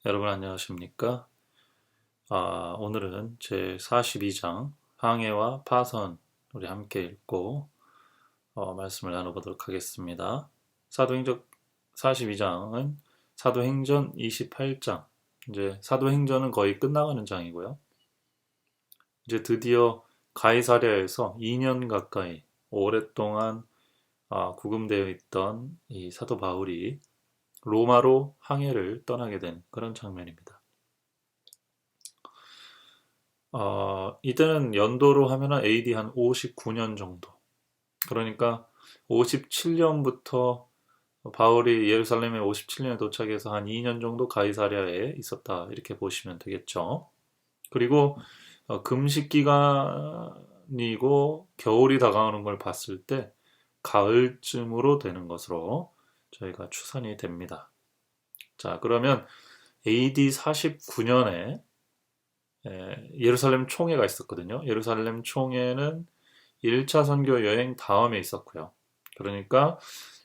여러분 안녕하십니까? 오늘은 제 42장 항해와 파선 우리 함께 읽고 말씀을 나눠보도록 하겠습니다. 사도행전 42장은 사도행전 28장, 이제 사도행전은 거의 끝나가는 장이고요. 이제 드디어 가이사랴에서 2년 가까이 오랫동안 구금되어 있던 이 사도 바울이 로마로 항해를 떠나게 된 그런 장면입니다. 이때는 연도로 하면은 AD 한 59년 정도. 그러니까 57년부터 바울이 예루살렘에 57년에 도착해서 한 2년 정도 가이사랴에 있었다. 이렇게 보시면 되겠죠. 그리고 금식 기간이고 겨울이 다가오는 걸 봤을 때 가을쯤으로 되는 것으로 저희가 추산이 됩니다. 자, 그러면 AD 49년에 예루살렘 총회가 있었거든요. 예루살렘 총회는 1차 선교 여행 다음에 있었고요. 그러니까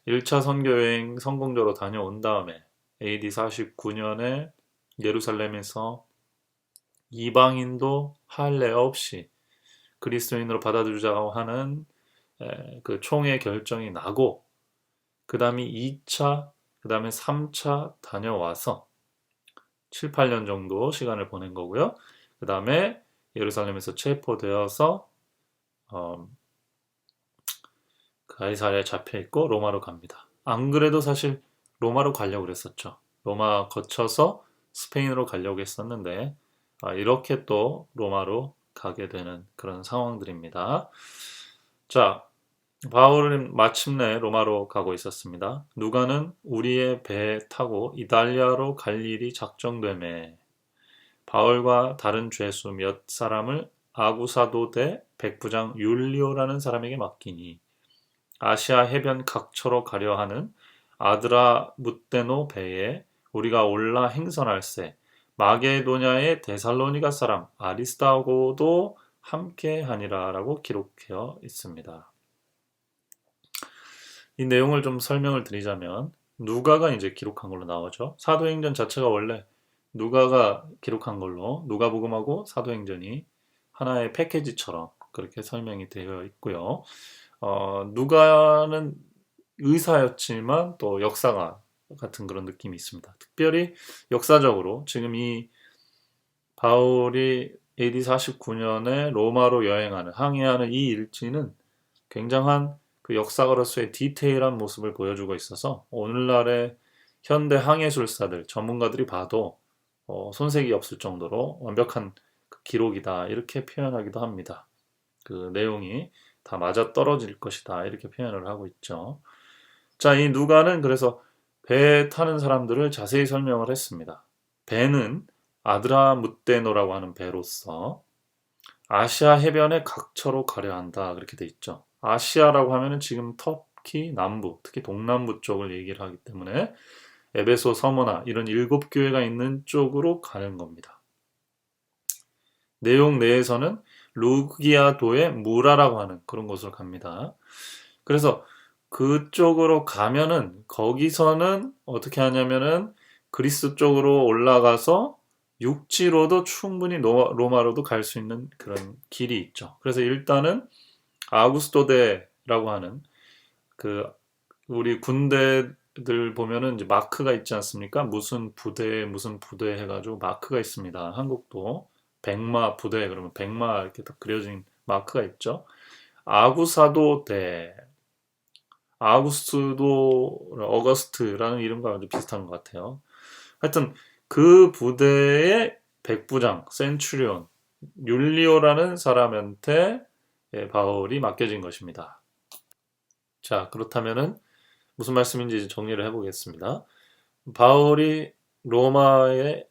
1차 선교 여행 성공적으로 다녀온 다음에 AD 49년에 예루살렘에서 이방인도 할례 없이 그리스도인으로 받아들이자고 하는 그 총회 결정이 나고 그 다음에 2차, 그 다음에 3차 다녀와서 7, 8년 정도 시간을 보낸 거고요. 그 다음에 예루살렘에서 체포되어서 가이사랴에 잡혀 있고 로마로 갑니다. 안 그래도 사실 로마로 가려고 그랬었죠. 로마 거쳐서 스페인으로 가려고 했었는데 이렇게 또 로마로 가게 되는 그런 상황들입니다. 자, 바울은 마침내 로마로 가고 있었습니다. 누가는 우리의 배 타고 이달리아로 갈 일이 작정되매 바울과 다른 죄수 몇 사람을 아구사도대 백부장 율리오라는 사람에게 맡기니 아시아 해변 각처로 가려 하는 아드라무떼노 배에 우리가 올라 행선할세 마게도냐의 데살로니가 사람 아리스다고도 함께 하니라라고 기록되어 있습니다. 이 내용을 좀 설명을 드리자면 누가가 이제 기록한 걸로 나오죠. 사도행전 자체가 원래 누가가 기록한 걸로 누가복음하고 사도행전이 하나의 패키지처럼 그렇게 설명이 되어 있고요. 누가는 의사였지만 또 역사가 같은 그런 느낌이 있습니다. 특별히 역사적으로 지금 이 바울이 AD 49년에 로마로 여행하는 항해하는 이 일지는 굉장한 그 역사가로서의 디테일한 모습을 보여주고 있어서 오늘날의 현대 항해술사들 전문가들이 봐도 손색이 없을 정도로 완벽한 그 기록이다 이렇게 표현하기도 합니다. 그 내용이 다 맞아떨어질 것이다 이렇게 표현을 하고 있죠. 자, 이 누가는 그래서 배 타는 사람들을 자세히 설명을 했습니다. 배는 아드라무떼노라고 하는 배로서 아시아 해변의 각처로 가려 한다 그렇게 돼 있죠. 아시아라고 하면은 지금 터키 남부, 특히 동남부 쪽을 얘기를 하기 때문에 에베소, 서머나 이런 7교회가 있는 쪽으로 가는 겁니다. 내용 내에서는 루기아도의 무라라고 하는 그런 곳으로 갑니다. 그래서 그쪽으로 가면은 거기서는 어떻게 하냐면은 그리스 쪽으로 올라가서 육지로도 충분히 로마로도 갈 수 있는 그런 길이 있죠. 그래서 일단은 아구스토데라고 하는 그 우리 군대들 보면은 이제 마크가 있지 않습니까? 무슨 부대 해가지고 마크가 있습니다. 한국도 백마 부대 그러면 백마 이렇게 딱 그려진 마크가 있죠. 아구사도대, 어거스트라는 이름과 아주 비슷한 것 같아요. 하여튼 그 부대의 백부장, 센츄리온, 율리오라는 사람한테 바울이 맡겨진 것입니다. 자, 그렇다면은 무슨 말씀인지 이제 정리를 해보겠습니다. 바울이 로마의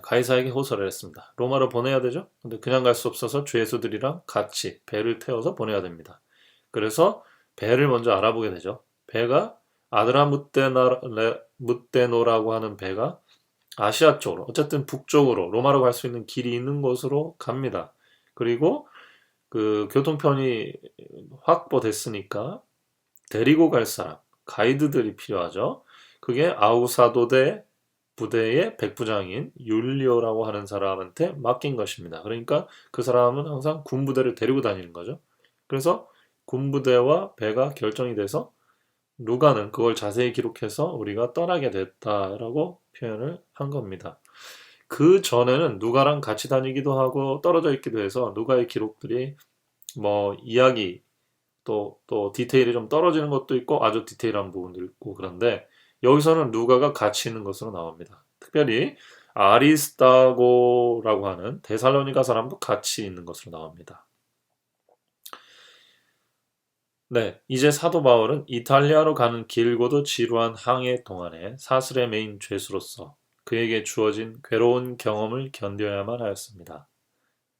가이사에게 호소를 했습니다. 로마로 보내야 되죠? 근데 그냥 갈 수 없어서 죄수들이랑 같이 배를 태워서 보내야 됩니다. 그래서 배를 먼저 알아보게 되죠. 배가 아드라무떼노라고 하는 배가 아시아 쪽으로, 어쨌든 북쪽으로 로마로 갈 수 있는 길이 있는 곳으로 갑니다. 그리고 그 교통편이 확보됐으니까 데리고 갈 사람, 가이드들이 필요하죠. 그게 아우사도대 부대의 백부장인 율리오라고 하는 사람한테 맡긴 것입니다. 그러니까 그 사람은 항상 군부대를 데리고 다니는 거죠. 그래서 군부대와 배가 결정이 돼서 누가는 그걸 자세히 기록해서 우리가 떠나게 됐다라고 표현을 한 겁니다. 그 전에는 누가랑 같이 다니기도 하고 떨어져 있기도 해서 누가의 기록들이 뭐 이야기 또 디테일이 좀 떨어지는 것도 있고 아주 디테일한 부분도 있고 그런데 여기서는 누가가 같이 있는 것으로 나옵니다. 특별히 아리스타고라고 하는 데살로니가 사람도 같이 있는 것으로 나옵니다. 네, 이제 사도 바울은 이탈리아로 가는 길고도 지루한 항해 동안에 사슬에 매인 죄수로서 그에게 주어진 괴로운 경험을 견뎌야만 하였습니다.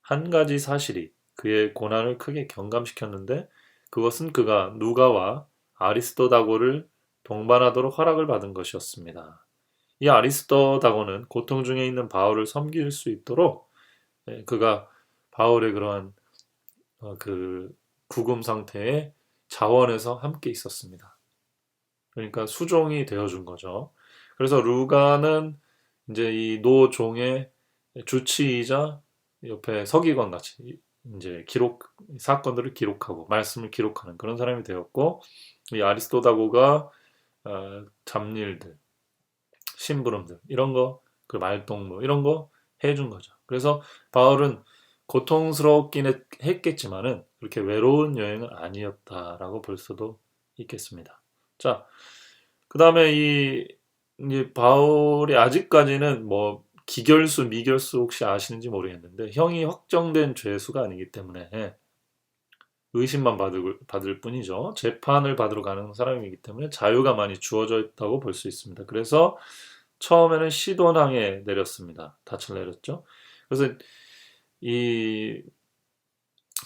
한 가지 사실이 그의 고난을 크게 경감시켰는데 그것은 그가 누가와 아리스토다고를 동반하도록 허락을 받은 것이었습니다. 이 아리스토다고는 고통 중에 있는 바울을 섬길 수 있도록 그가 바울의 그러한 그 구금 상태에 자원해서 함께 있었습니다. 그러니까 수종이 되어준 거죠. 그래서 루가는 이제 이 노종의 주치의자 옆에 서기관 같이 이제 사건들을 기록하고 말씀을 기록하는 그런 사람이 되었고 이 아리스토다고가 잡일들, 심부름들 이런 거, 그 말동무 이런 거 해준 거죠. 그래서 바울은 고통스럽긴 했겠지만은 그렇게 외로운 여행은 아니었다라고 볼 수도 있겠습니다. 자, 그 다음에 이 바울이 아직까지는 뭐 기결수, 미결수 혹시 아시는지 모르겠는데 형이 확정된 죄수가 아니기 때문에 의심만 받을 뿐이죠. 재판을 받으러 가는 사람이기 때문에 자유가 많이 주어져 있다고 볼 수 있습니다. 그래서 처음에는 시돈항에 내렸습니다. 닻을 내렸죠. 그래서 이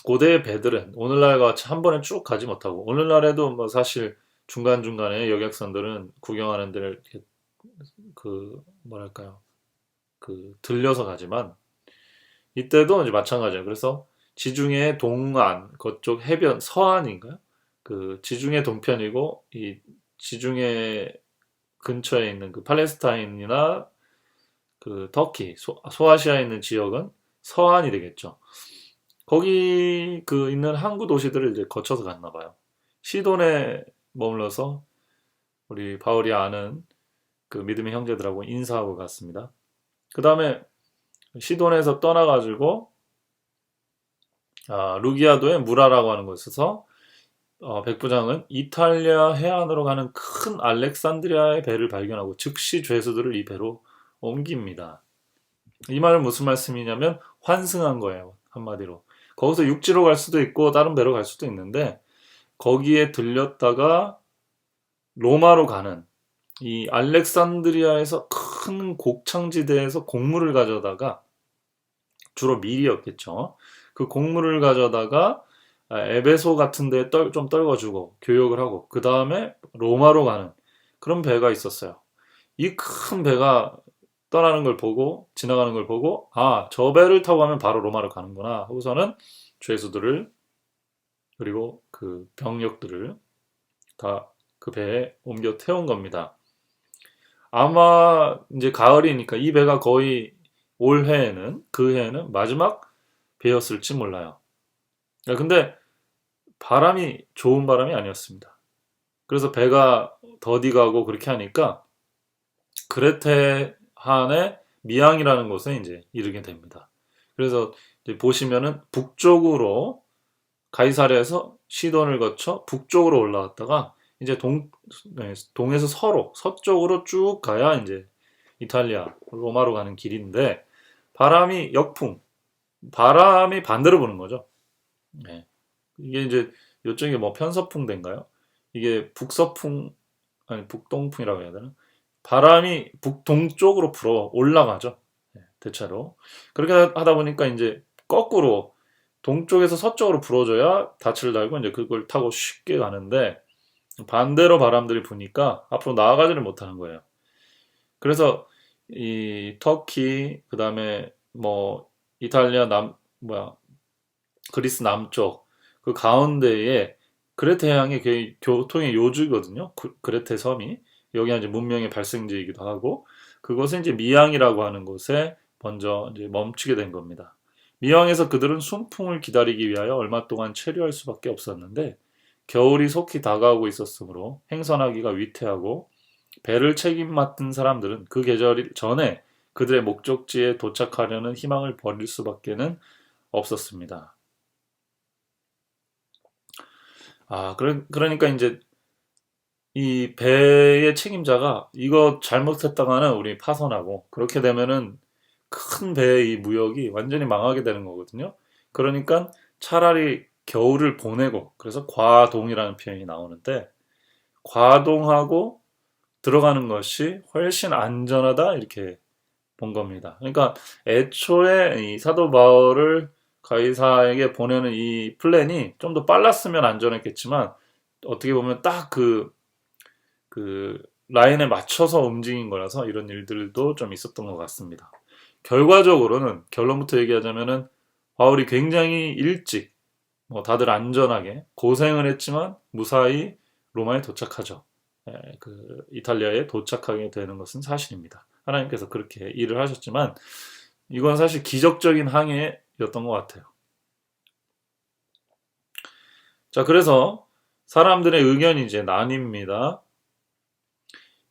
고대의 배들은 오늘날과 같이 한 번에 쭉 가지 못하고 오늘날에도 뭐 사실 중간중간에 여객선들은 구경하는 데를 이렇게 그 뭐랄까요 들려서 가지만 이때도 이제 마찬가지예요. 그래서 지중해 동안 그쪽 해변 서안인가요? 그 지중해 동편이고 이 지중해 근처에 있는 그 팔레스타인이나 그 터키 소아시아에 있는 지역은 서안이 되겠죠. 거기 그 있는 항구 도시들을 이제 거쳐서 갔나 봐요. 시돈에 머물러서 우리 바울이 아는 그 믿음의 형제들하고 인사하고 갔습니다. 그 다음에 시돈에서 떠나가지고 루기아도의 무라라고 하는 곳에서 백부장은 이탈리아 해안으로 가는 큰 알렉산드리아의 배를 발견하고 즉시 죄수들을 이 배로 옮깁니다. 이 말은 무슨 말씀이냐면 환승한 거예요. 한마디로. 거기서 육지로 갈 수도 있고 다른 배로 갈 수도 있는데 거기에 들렸다가 로마로 가는 이 알렉산드리아에서 큰 곡창지대에서 곡물을 가져다가 주로 밀이었겠죠. 그 곡물을 가져다가 에베소 같은 데에 좀 떨궈주고 교역을 하고 그 다음에 로마로 가는 그런 배가 있었어요. 이 큰 배가 떠나는 걸 보고 지나가는 걸 보고 저 배를 타고 가면 바로 로마로 가는구나 하고서는 죄수들을 그리고 그 병력들을 다 그 배에 옮겨 태운 겁니다. 아마 이제 가을이니까 이 배가 거의 올 해에는 그 해에는 마지막 배였을지 몰라요. 근데 바람이 좋은 바람이 아니었습니다. 그래서 배가 더디가고 그렇게 하니까 그레테한의 미항이라는 곳에 이제 이르게 됩니다. 그래서 이제 보시면은 북쪽으로 가이사랴에서 시돈을 거쳐 북쪽으로 올라왔다가 이제 동에서 서쪽으로 쭉 가야 이제 이탈리아 로마로 가는 길인데 바람이 역풍, 바람이 반대로 부는 거죠. 네. 이게 이제 요쪽이 뭐 편서풍대인가요? 이게 북서풍 아니 북동풍이라고 해야 되나? 바람이 북동쪽으로 불어 올라가죠. 대체로. 그렇게 하다 보니까 이제 거꾸로 동쪽에서 서쪽으로 불어줘야 닻을 달고 이제 그걸 타고 쉽게 가는데 반대로 바람들이 부니까 앞으로 나아가지를 못하는 거예요. 그래서 이 터키 그다음에 뭐 이탈리아 그리스 남쪽 그 가운데에 그레테 해양이 교통의 요주거든요. 그레테 섬이 여기가 이제 문명의 발생지이기도 하고 그곳은 이제 미양이라고 하는 곳에 먼저 이제 멈추게 된 겁니다. 미양에서 그들은 순풍을 기다리기 위하여 얼마 동안 체류할 수밖에 없었는데 겨울이 속히 다가오고 있었으므로 행선하기가 위태하고 배를 책임 맡은 사람들은 그 계절 전에 그들의 목적지에 도착하려는 희망을 버릴 수밖에는 없었습니다. 그러니까 이제 이 배의 책임자가 이거 잘못했다가는 우리 파선하고 그렇게 되면은 큰 배의 이 무역이 완전히 망하게 되는 거거든요. 그러니까 차라리 겨울을 보내고 그래서 과동이라는 표현이 나오는데 과동하고 들어가는 것이 훨씬 안전하다 이렇게 본 겁니다. 그러니까 애초에 이 사도 바울을 가이사에게 보내는 이 플랜이 좀 더 빨랐으면 안전했겠지만 어떻게 보면 딱 그 라인에 맞춰서 움직인 거라서 이런 일들도 좀 있었던 것 같습니다. 결과적으로는 결론부터 얘기하자면은 바울이 굉장히 일찍 다들 안전하게 고생을 했지만 무사히 로마에 도착하죠. 그 이탈리아에 도착하게 되는 것은 사실입니다. 하나님께서 그렇게 일을 하셨지만 이건 사실 기적적인 항해였던 것 같아요. 자, 그래서 사람들의 의견이 이제 나뉩니다.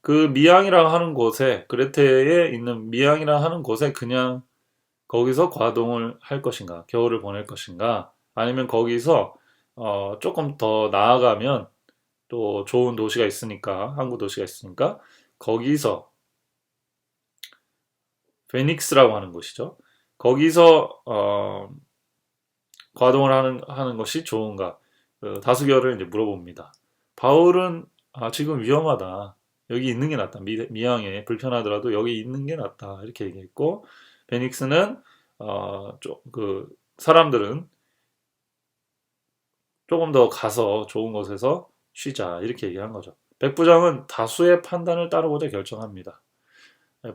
그 미양이라 하는 곳에 그레테에 있는 미양이라 하는 곳에 그냥 거기서 과동을 할 것인가, 겨울을 보낼 것인가, 아니면 거기서 조금 더 나아가면 또 좋은 도시가 있으니까, 항구 도시가 있으니까 거기서 페닉스라고 하는 곳이죠. 거기서 과동을 하는 것이 좋은가? 다수결을 이제 물어봅니다. 바울은 지금 위험하다. 여기 있는 게 낫다. 미양에 불편하더라도 여기 있는 게 낫다. 이렇게 얘기했고 베닉스는 그 사람들은 조금 더 가서 좋은 곳에서 쉬자 이렇게 얘기한 거죠. 백부장은 다수의 판단을 따르고자 결정합니다.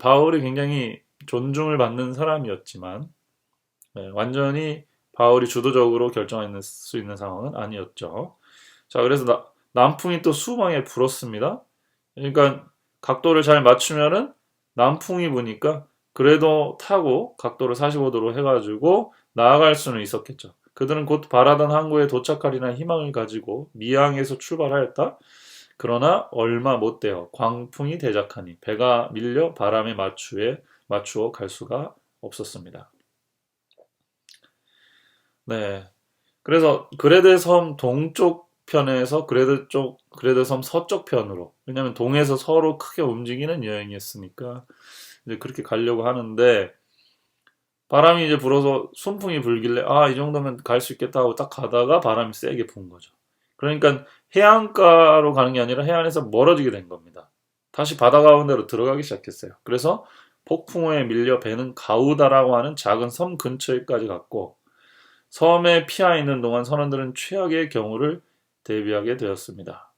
바울이 굉장히 존중을 받는 사람이었지만 완전히 바울이 주도적으로 결정할 수 있는 상황은 아니었죠. 자, 그래서 남풍이 또 수망에 불었습니다. 그러니까 각도를 잘 맞추면은 남풍이 부니까 그래도 타고 각도를 45도로 해가지고 나아갈 수는 있었겠죠. 그들은 곧 바라던 항구에 도착하리라는 희망을 가지고 미항에서 출발하였다. 그러나 얼마 못 되어 광풍이 대작하니 배가 밀려 바람에 맞추어 갈 수가 없었습니다. 네. 그래서 그레데 섬 동쪽 편에서 그레데 섬 서쪽 편으로, 왜냐면 동에서 서로 크게 움직이는 여행이었으니까 이제 그렇게 가려고 하는데 바람이 이제 불어서 순풍이 불길래 이 정도면 갈 수 있겠다 하고 딱 가다가 바람이 세게 분 거죠. 그러니까 해안가로 가는 게 아니라 해안에서 멀어지게 된 겁니다. 다시 바다 가운데로 들어가기 시작했어요. 그래서 폭풍우에 밀려 배는 가우다라고 하는 작은 섬 근처에까지 갔고 섬에 피하 있는 동안 선원들은 최악의 경우를 대비하게 되었습니다.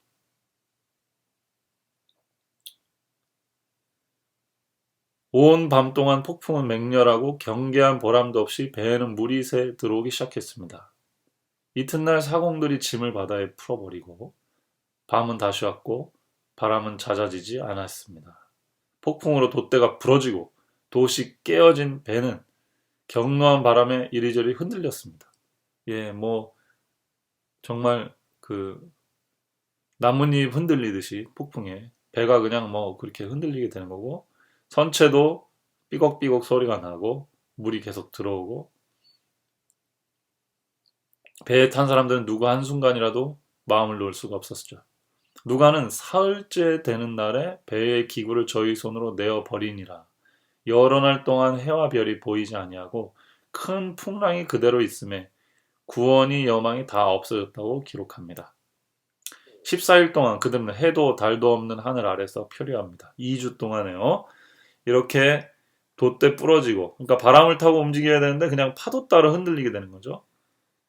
온 밤 동안 폭풍은 맹렬하고 경계한 보람도 없이 배에는 물이 새 들어오기 시작했습니다. 이튿날 사공들이 짐을 바다에 풀어버리고 밤은 다시 왔고 바람은 잦아지지 않았습니다. 폭풍으로 돛대가 부러지고 돛이 깨어진 배는 격노한 바람에 이리저리 흔들렸습니다. 예, 정말 나뭇잎 흔들리듯이 폭풍에 배가 그냥 그렇게 흔들리게 되는 거고 선체도 삐걱삐걱 소리가 나고 물이 계속 들어오고 배에 탄 사람들은 누가 한순간이라도 마음을 놓을 수가 없었죠. 누가는 사흘째 되는 날에 배의 기구를 저희 손으로 내어 버리니라. 여러 날 동안 해와 별이 보이지 아니하고 큰 풍랑이 그대로 있음에 구원이 여망이 다 없어졌다고 기록합니다. 14일 동안 그들은 해도 달도 없는 하늘 아래서 표류합니다. 2주 동안에요. 이렇게 돛대 부러지고 그러니까 바람을 타고 움직여야 되는데 그냥 파도 따라 흔들리게 되는 거죠.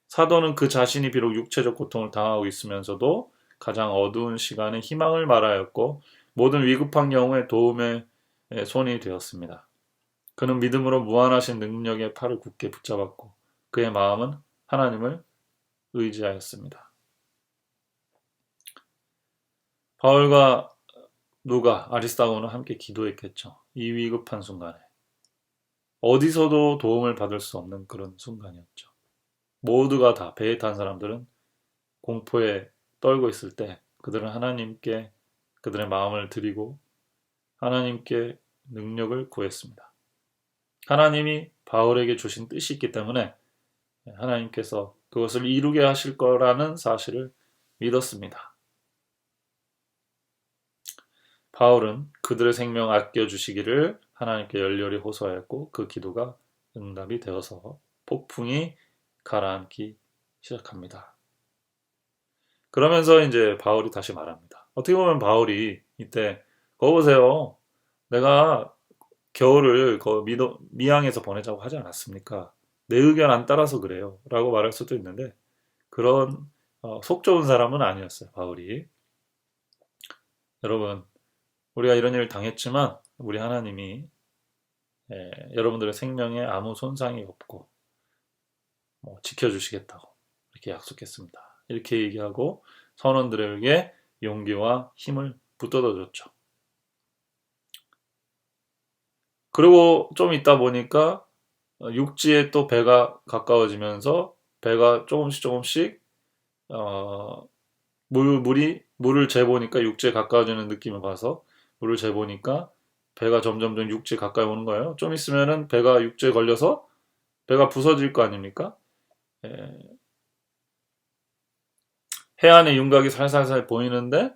사도는 그 자신이 비록 육체적 고통을 당하고 있으면서도 가장 어두운 시간에 희망을 말하였고 모든 위급한 경우에 도움의 손이 되었습니다. 그는 믿음으로 무한하신 능력의 팔을 굳게 붙잡았고 그의 마음은 하나님을 의지하였습니다. 바울과 누가 아리스다고는 함께 기도했겠죠. 이 위급한 순간에 어디서도 도움을 받을 수 없는 그런 순간이었죠. 모두가 다 배에 탄 사람들은 공포에 떨고 있을 때 그들은 하나님께 그들의 마음을 드리고 하나님께 능력을 구했습니다. 하나님이 바울에게 주신 뜻이 있기 때문에 하나님께서 그것을 이루게 하실 거라는 사실을 믿었습니다. 바울은 그들의 생명 아껴주시기를 하나님께 열렬히 호소하였고 그 기도가 응답이 되어서 폭풍이 가라앉기 시작합니다. 그러면서 이제 바울이 다시 말합니다. 어떻게 보면 바울이 이때 거 보세요. 내가 겨울을 미항에서 보내자고 하지 않았습니까? 내 의견 안 따라서 그래요. 라고 말할 수도 있는데 그런 속 좋은 사람은 아니었어요. 바울이. 여러분 우리가 이런 일을 당했지만 우리 하나님이 여러분들의 생명에 아무 손상이 없고 지켜주시겠다고 이렇게 약속했습니다. 이렇게 얘기하고 선원들에게 용기와 힘을 붙들어줬죠. 그리고 좀 있다 보니까 육지에 또 배가 가까워지면서 배가 조금씩 물을 재보니까 육지에 가까워지는 느낌을 봐서 물을 재보니까 배가 점점 육지에 가까이 오는 거예요. 좀 있으면은 배가 육지에 걸려서 배가 부서질 거 아닙니까? 해안의 윤곽이 살살살 보이는데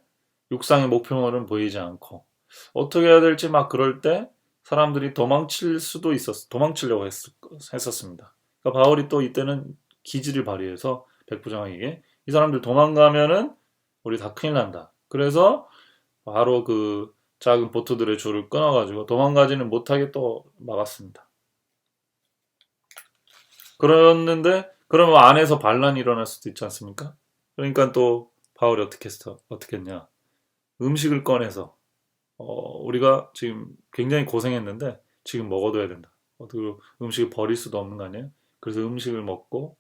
육상의 목표물은 보이지 않고 어떻게 해야 될지 막 그럴 때 사람들이 도망치려고 했었습니다. 그러니까 바울이 또 이때는 기지를 발휘해서 백부장에게 이 사람들 도망가면은 우리 다 큰일 난다. 그래서 바로 그 작은 보트들의 줄을 끊어가지고 도망가지는 못하게 또 막았습니다. 그랬는데 그러면 안에서 반란이 일어날 수도 있지 않습니까? 그러니까 또 바울이 어떻게 했냐? 음식을 꺼내서 우리가 지금 굉장히 고생했는데 지금 먹어둬야 된다. 그리고 음식을 버릴 수도 없는 거 아니에요? 그래서 음식을 먹고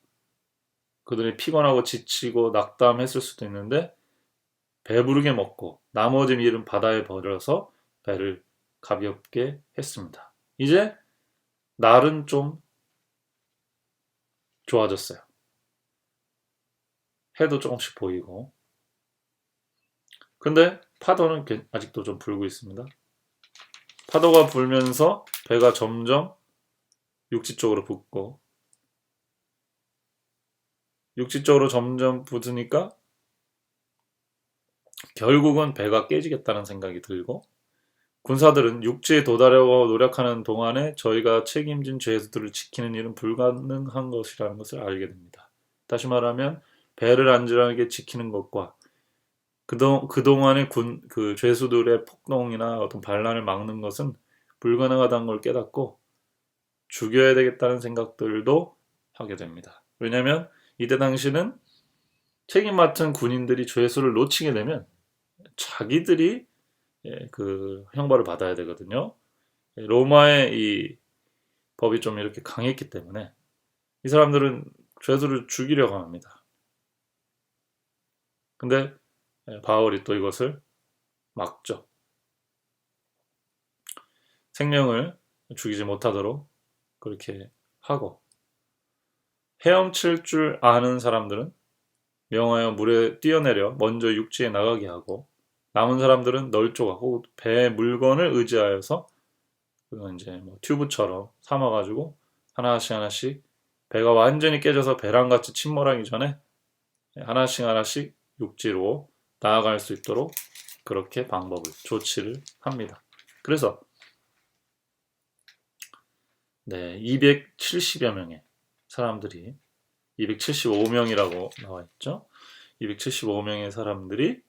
그들이 피곤하고 지치고 낙담했을 수도 있는데 배부르게 먹고 나머지 일은 바다에 버려서 배를 가볍게 했습니다. 이제 날은 좀 좋아졌어요. 해도 조금씩 보이고 근데 파도는 아직도 좀 불고 있습니다. 파도가 불면서 배가 점점 육지 쪽으로 붙고 육지 쪽으로 점점 붙으니까 결국은 배가 깨지겠다는 생각이 들고 군사들은 육지에 도달하려고 노력하는 동안에 저희가 책임진 죄수들을 지키는 일은 불가능한 것이라는 것을 알게 됩니다. 다시 말하면 배를 안전하게 지키는 것과 그동안의 그 죄수들의 폭동이나 어떤 반란을 막는 것은 불가능하다는 걸 깨닫고 죽여야 되겠다는 생각들도 하게 됩니다. 왜냐하면 이때 당시는 책임 맡은 군인들이 죄수를 놓치게 되면 자기들이 그 형벌을 받아야 되거든요. 로마의 이 법이 좀 이렇게 강했기 때문에 이 사람들은 죄수를 죽이려고 합니다. 근데 바울이 또 이것을 막죠. 생명을 죽이지 못하도록 그렇게 하고 헤엄칠 줄 아는 사람들은 명하여 물에 뛰어내려 먼저 육지에 나가게 하고 남은 사람들은 널조각 혹은 배의 물건을 의지하여서 그건 이제 튜브처럼 삼아가지고 하나씩 배가 완전히 깨져서 배랑같이 침몰하기 전에 하나씩 육지로 나아갈 수 있도록 그렇게 조치를 합니다. 그래서 270여 명의 사람들이 275명이라고 나와 있죠. 275명의 사람들이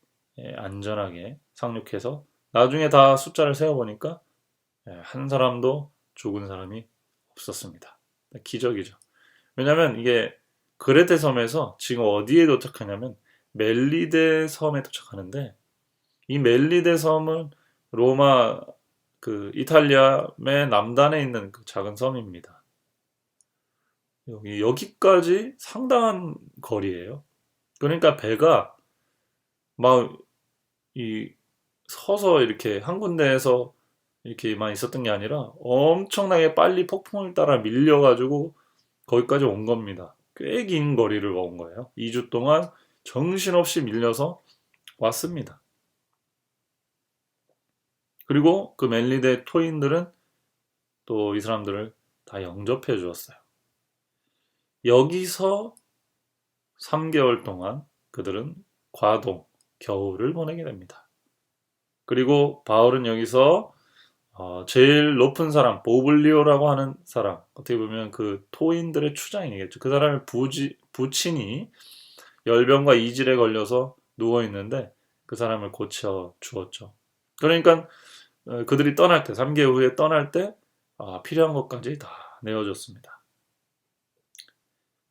안전하게 상륙해서 나중에 다 숫자를 세어보니까 한 사람도 죽은 사람이 없었습니다. 기적이죠. 왜냐하면 이게 그레테 섬에서 지금 어디에 도착하냐면 멜리데 섬에 도착하는데 이 멜리데 섬은 로마 이탈리아의 남단에 있는 그 작은 섬입니다. 여기까지 상당한 거리예요. 그러니까 배가 막 서서 이렇게 한 군데에서 이렇게만 있었던 게 아니라 엄청나게 빨리 폭풍을 따라 밀려가지고 거기까지 온 겁니다. 꽤 긴 거리를 온 거예요. 2주 동안 정신없이 밀려서 왔습니다. 그리고 그 멜리데 토인들은 또 이 사람들을 다 영접해 주었어요. 여기서 3개월 동안 그들은 과동, 겨울을 보내게 됩니다. 그리고 바울은 여기서 제일 높은 사람, 보블리오라고 하는 사람, 어떻게 보면 그 토인들의 추장이겠죠. 그 사람을 부친이 열병과 이질에 걸려서 누워 있는데 그 사람을 고쳐 주었죠. 그러니까 그들이 떠날 때, 3개월 후에 떠날 때 필요한 것까지 다 내어줬습니다.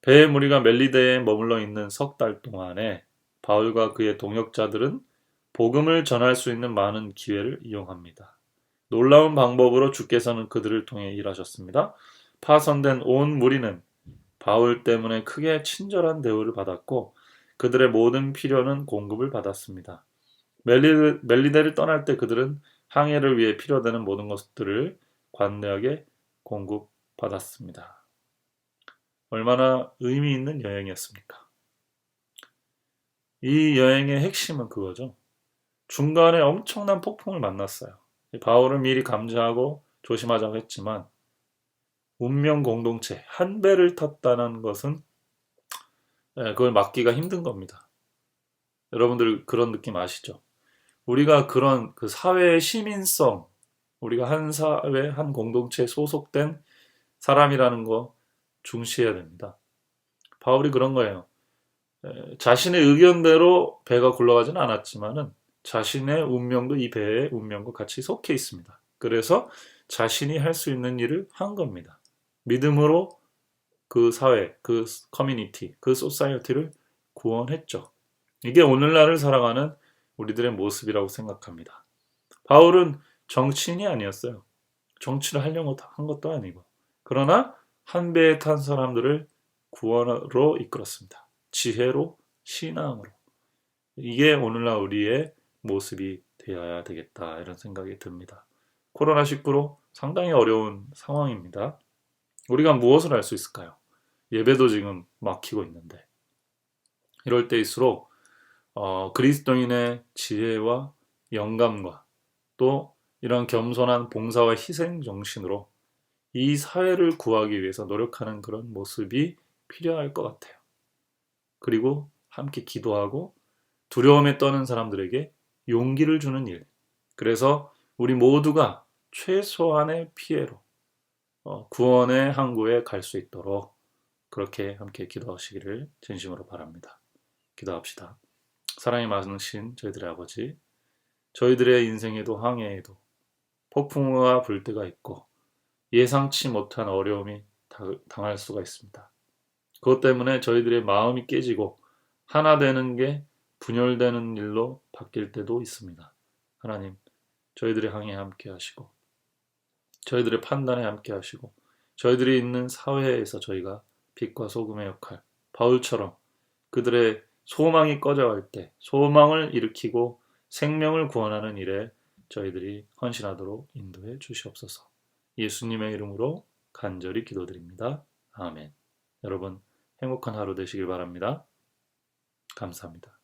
배의 무리가 멜리데에 머물러 있는 석 달 동안에 바울과 그의 동역자들은 복음을 전할 수 있는 많은 기회를 이용합니다. 놀라운 방법으로 주께서는 그들을 통해 일하셨습니다. 파손된 온 무리는 바울 때문에 크게 친절한 대우를 받았고 그들의 모든 필요는 공급을 받았습니다. 멜리데를 떠날 때 그들은 항해를 위해 필요되는 모든 것들을 관대하게 공급받았습니다. 얼마나 의미 있는 여행이었습니까? 이 여행의 핵심은 그거죠. 중간에 엄청난 폭풍을 만났어요. 바울은 미리 감지하고 조심하자고 했지만 운명 공동체 한 배를 탔다는 것은 그걸 막기가 힘든 겁니다. 여러분들 그런 느낌 아시죠? 우리가 그런 그 사회의 시민성, 우리가 한 사회, 한 공동체에 소속된 사람이라는 거 중시해야 됩니다. 바울이 그런 거예요. 자신의 의견대로 배가 굴러가지는 않았지만은 자신의 운명도 이 배의 운명과 같이 속해 있습니다. 그래서 자신이 할 수 있는 일을 한 겁니다. 믿음으로 그 사회, 그 커뮤니티, 그 소사이어티를 구원했죠. 이게 오늘날을 살아가는 우리들의 모습이라고 생각합니다. 바울은 정치인이 아니었어요. 정치를 하려고 한 것도 아니고. 그러나 한 배에 탄 사람들을 구원으로 이끌었습니다. 지혜로, 신앙으로. 이게 오늘날 우리의 모습이 되어야 되겠다 이런 생각이 듭니다. 코로나19로 상당히 어려운 상황입니다. 우리가 무엇을 할 수 있을까요? 예배도 지금 막히고 있는데 이럴 때일수록 그리스도인의 지혜와 영감과 또 이런 겸손한 봉사와 희생 정신으로 이 사회를 구하기 위해서 노력하는 그런 모습이 필요할 것 같아요. 그리고 함께 기도하고 두려움에 떠는 사람들에게 용기를 주는 일. 그래서 우리 모두가 최소한의 피해로 구원의 항구에 갈 수 있도록 그렇게 함께 기도하시기를 진심으로 바랍니다. 기도합시다. 사랑이 많으신 저희들의 아버지, 저희들의 인생에도 항해에도 폭풍우와 불 때가 있고 예상치 못한 어려움이 당할 수가 있습니다. 그것 때문에 저희들의 마음이 깨지고 하나 되는 게 분열되는 일로 바뀔 때도 있습니다. 하나님, 저희들의 항해에 함께 하시고 저희들의 판단에 함께 하시고 저희들이 있는 사회에서 저희가 빛과 소금의 역할, 바울처럼 그들의 소망이 꺼져갈 때 소망을 일으키고 생명을 구원하는 일에 저희들이 헌신하도록 인도해 주시옵소서. 예수님의 이름으로 간절히 기도드립니다. 아멘. 여러분 행복한 하루 되시길 바랍니다. 감사합니다.